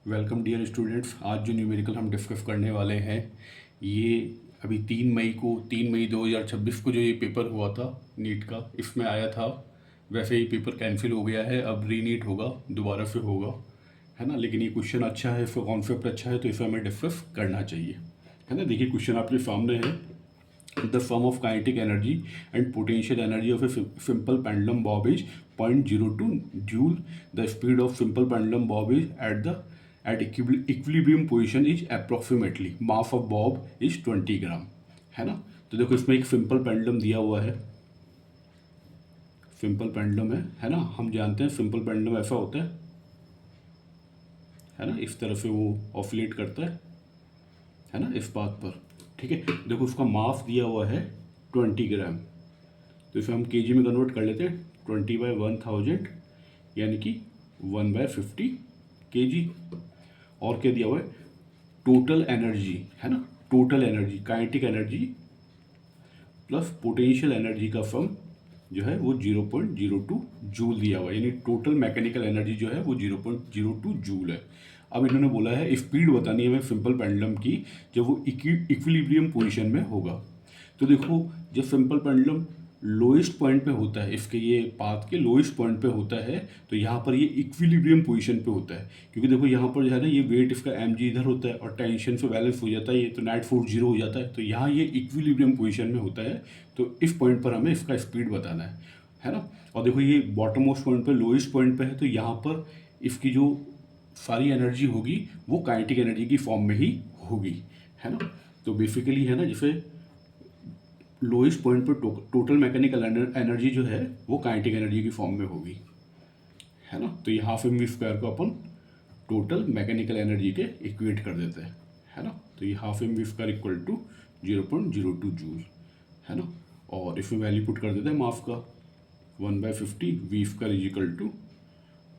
Welcome dear students. आज जो numerical हम डिस्कस करने वाले हैं ये अभी 3 मई 2026 को जो ये पेपर हुआ था नीट का, इसमें आया था। वैसे ही पेपर कैंसिल हो गया है, अब रीनीट होगा, दोबारा से होगा, है ना। लेकिन ये क्वेश्चन अच्छा है, इसका कॉन्सेप्ट अच्छा है, तो इसे हमें डिस्कस करना चाहिए, है ना। देखिए क्वेश्चन आपके सामने है। The sum of kinetic energy and potential energy of a simple pendulum bob is 0.02 joule. The speed of simple pendulum bob is at equilibrium position is approximately mass of bob is 20 ग्राम, है ना। तो देखो इसमें एक simple pendulum दिया हुआ है, simple pendulum है ना। हम जानते हैं सिंपल पेंडुलम ऐसा होता है ना, इस तरह से वो ऑसिलेट करता है ना, इस बात पर। ठीक है, देखो उसका मास दिया हुआ है 20 ग्राम, तो इसे हम केजी में कन्वर्ट कर लेते हैं। 20/1000 यानी कि 1/50 केजी। और क्या दिया हुआ है, टोटल एनर्जी, है ना। Total energy kinetic energy plus potential energy का सम जो है वो 0.02 जूल दिया हुआ है, यानी टोटल मैकेनिकल एनर्जी जो है वो 0.02 जूल है। अब इन्होंने बोला है स्पीड बतानी है हमें सिंपल पेंडुलम की जब वो इक्विलिब्रियम पोजीशन में होगा। तो देखो जब सिंपल पेंडुलम लोएस्ट पॉइंट पे होता है, इसके ये पाथ के लोएस्ट पॉइंट पे होता है, तो यहाँ पर ये इक्विलिब्रियम पोजीशन पे होता है। क्योंकि देखो यहाँ पर जो है ना, ये वेट इसका mg इधर होता है और टेंशन से बैलेंस हो जाता है, ये तो नेट फोर्स 0 हो जाता है, तो यहाँ ये इक्विलिब्रियम पोजीशन में होता है। तो इस पॉइंट पर हमें इसका स्पीड बताना है ना। और देखो ये बॉटम मोस्ट पॉइंट पे, लोएस्ट पॉइंट पे है, तो यहाँ पर इसकी जो सारी एनर्जी होगी वो काइनेटिक एनर्जी की फॉर्म में ही होगी, है ना। तो बेसिकली है ना, जैसे लोएस्ट पॉइंट पर टोटल मैकेनिकल एनर्जी जो है वो काइनेटिक एनर्जी की फॉर्म में होगी, है ना। तो ये हाफ एम वी स्क्वायर को अपन टोटल मैकेनिकल एनर्जी के इक्वेट कर देते हैं, है ना। तो ये half M V square equal to 0.02 joule, है ना। और इसमें वैल्यू पुट कर देते हैं मास का, 1/50 V square is equal to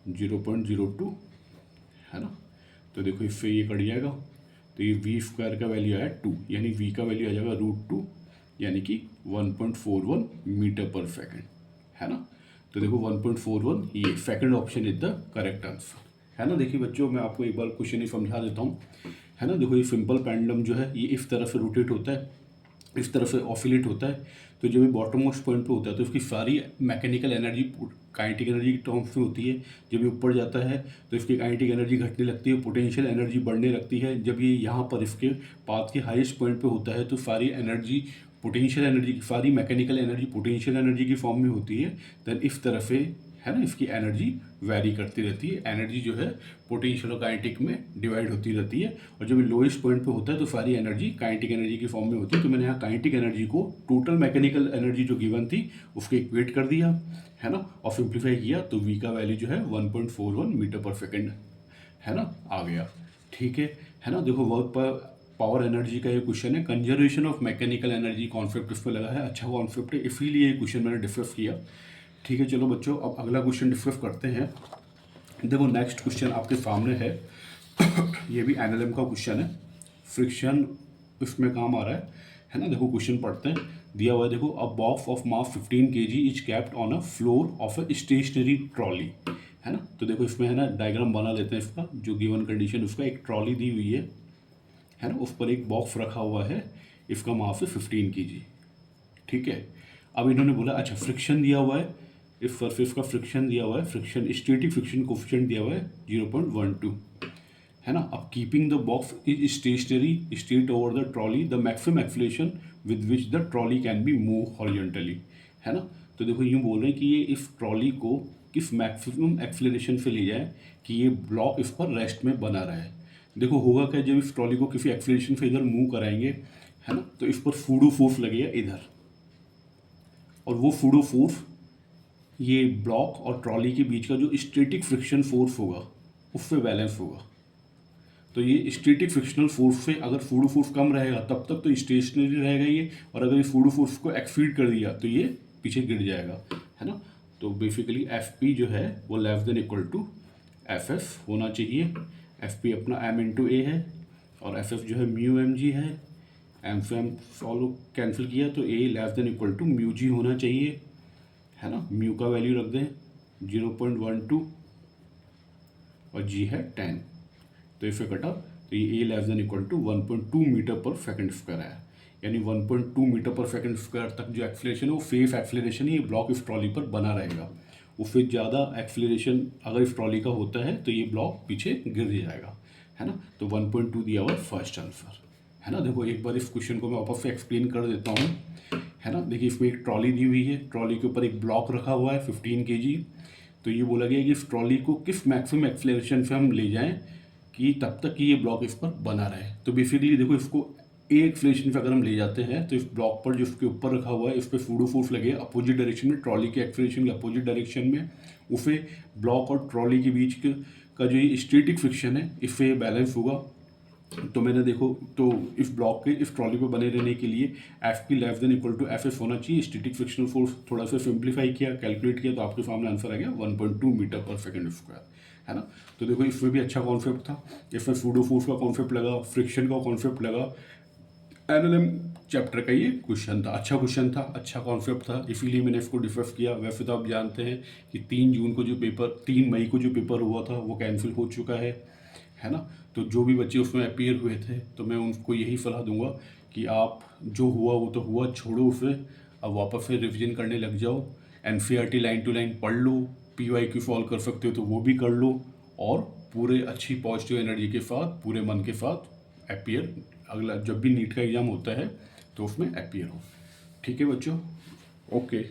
0.02, है ना। तो देखो इससे ये कट जाएगा, तो ये वी स्क्वायर का वैल्यू आया 2, यानी वी का वैल्यू आ जाएगा √2, यानी कि 1.41 मीटर पर सेकेंड, है ना। तो देखो 1.41, ये second option is the correct answer, है ना। देखिए बच्चों, मैं आपको एक बार क्वेश्चन ही समझा देता हूँ, है ना। देखो ये सिंपल पेंडुलम जो है ये इस तरह से रोटेट होता है, इस तरह से ऑसिलेट होता है। तो जब ये बॉटम मोस्ट पॉइंट पे होता है तो इसकी सारी मैकेनिकल एनर्जी काइनेटिक एनर्जी की टर्म्स में होती है। जब ये ऊपर जाता है तो इसकी काइनेटिक एनर्जी घटने लगती है, पोटेंशियल एनर्जी बढ़ने लगती है। जब ये यहाँ पर इसके पाथ के हाईएस्ट पॉइंट पे होता है तो सारी एनर्जी पोटेंशियल एनर्जी की, सारी मैकेनिकल एनर्जी पोटेंशियल एनर्जी की फॉर्म में होती है। देन इस तरह से, है ना, इसकी एनर्जी वैरी करती रहती है। एनर्जी जो है पोटेंशियल और काइनेटिक में डिवाइड होती रहती है। और जब लोएस्ट पॉइंट पे होता है तो सारी एनर्जी काइनेटिक एनर्जी की फॉर्म में होती है। तो मैंने यहाँ काइनेटिक एनर्जी को टोटल मैकेनिकल एनर्जी जो गिवन थी उसके इक्वेट कर दिया, है ना, और सिंप्लीफाई किया, तो वी का वैल्यू जो है 1.41 मीटर पर सेकेंड, है ना, आ गया। ठीक है ना। देखो वर्क पर पावर एनर्जी का ये क्वेश्चन है, conservation of mechanical energy concept इस पर लगा है, अच्छा कॉन्सेप्ट है, इसीलिए ये क्वेश्चन मैंने डिस्कस किया। ठीक है, चलो बच्चों अब अगला क्वेश्चन डिस्कस करते हैं। देखो नेक्स्ट क्वेश्चन आपके सामने है ये भी एनएलएम का क्वेश्चन है, फ्रिक्शन इसमें काम आ रहा है ना। देखो क्वेश्चन पढ़ते हैं, दिया हुआ है, देखो a box of mass 15 kg is kept on a floor of a stationary trolley, है ना। तो देखो इसमें है ना डायग्राम बना लेते हैं इसका, जो गिवन कंडीशन उसका, एक ट्रॉली दी हुई है ना, उस पर एक बॉक्स रखा हुआ है, इसका मास है 15 kg। ठीक है, अब इन्होंने बोला अच्छा फ्रिक्शन दिया हुआ है, इस सरफेस का फ्रिक्शन दिया हुआ है, फ्रिक्शन स्टैटिक फ्रिक्शन कोफिशिएंट दिया हुआ है 0.12, है ना। अब keeping the box is stationary straight over the trolley, the maximum acceleration with which the trolley can be move horizontally, है ना। तो देखो यूँ बोल रहे हैं कि ये इस ट्रॉली को किस मैक्सिमम एक्सीलरेशन से ले जाए कि ये ब्लॉक इस पर रेस्ट में बना रहे। देखो होगा क्या, जब इस ट्रॉली को किसी एक्सीलरेशन से इधर मूव कराएंगे, है ना, तो इस पर फूडो फोर्स लगेगा इधर, और वो फूडो फोर्स ये ब्लॉक और ट्रॉली के बीच का जो स्टैटिक फ्रिक्शन फोर्स होगा उससे बैलेंस होगा। तो ये स्टैटिक फ्रिक्शनल फोर्स से अगर फूडो फोर्स कम रहेगा तब तक तो स्टेशनरी रहेगा ये, और अगर ये फूडो फोर्स को एक्सीड कर दिया तो ये पीछे गिर जाएगा, है ना। तो बेसिकली एफ पी जो है वो less than equal to F F होना चाहिए। एफ पी अपना एम इंटू ए है और एफ एफ जो है म्यू एम जी है। एम से एम सॉल्व कैंसिल किया तो a less than equal to mu g होना चाहिए, है ना। म्यू का वैल्यू रख दें 0.12 और जी है 10। तो इफ ए कटा तो ये a less than equal to 1.2 metre per second square है, यानी 1.2 मीटर पर सेकंड स्क्वायर तक जो एक्सेलरेशन है वो सेफ एक्सेलरेशन ही ये ब्लॉक इस ट्रॉली पर बना रहेगा। उससे ज़्यादा एक्सेलरेशन अगर इस ट्रॉली का होता है तो ये ब्लॉक पीछे गिर जाएगा, है ना। तो 1.2 दिया हुआ फर्स्ट आंसर, है ना। देखो एक बार इस क्वेश्चन को मैं वापस से एक्सप्लेन कर देता हूँ, है ना। देखिए इसमें एक ट्रॉली दी हुई है, ट्रॉली के ऊपर एक ब्लॉक रखा हुआ है 15 kg। तो ये बोला गया कि इस ट्रॉली को किस मैक्सिमम एक्सेलरेशन से हम ले जाएं कि तब तक कि ये ब्लॉक इस पर बना रहे। तो बेसिकली देखो इसको ए एक्सेलरेशन पे अगर हम ले जाते हैं तो इस ब्लॉक पर जो इसके ऊपर रखा हुआ है इस पर सूडो फोर्स लगे अपोजिट डायरेक्शन में, ट्रॉली के एक्सेलरेशन के अपोजिट डायरेक्शन में, उसे ब्लॉक और ट्रॉली के बीच का जो ये स्टैटिक फ्रिक्शन है इससे बैलेंस होगा। तो मैंने देखो तो इस ब्लॉक के इस ट्रॉली पे बने रहने के लिए F P less than equal to F S होना चाहिए। स्टैटिक फ्रिक्शनल फोर्स थोड़ा सा सिंप्लीफाई किया, कैलकुलेट किया, तो आपके सामने आंसर आ गया 1.2 मीटर पर सेकंड स्क्वायर, है ना। तो देखो इसमें भी अच्छा कॉन्सेप्ट था, इसमें सूडो फोर्स का कॉन्सेप्ट लगा, फ्रिक्शन का कॉन्सेप्ट लगा। एनएलएम चैप्टर का ये क्वेश्चन था, अच्छा क्वेश्चन था, अच्छा कॉन्सेप्ट था, इसीलिए मैंने इसको डिस्कस किया। वैसे तो आप जानते हैं कि 3 मई को जो पेपर हुआ था वो कैंसिल हो चुका है ना। तो जो भी बच्चे उसमें अपीयर हुए थे तो मैं उनको यही सलाह दूंगा कि आप जो हुआ वो तो हुआ, छोड़ो उसे, अब वापस से रिवीजन करने लग जाओ। एनसीईआरटी लाइन टू लाइन पढ़ लो, पीवाईक्यू सॉल्व कर सकते हो तो वो भी कर लो, और पूरे अच्छी पॉजिटिव एनर्जी के साथ, पूरे मन के साथ अपीयर, अगला जब भी नीट का एग्ज़ाम होता है तो उसमें अपीयर हो। ठीक है बच्चों, ओके।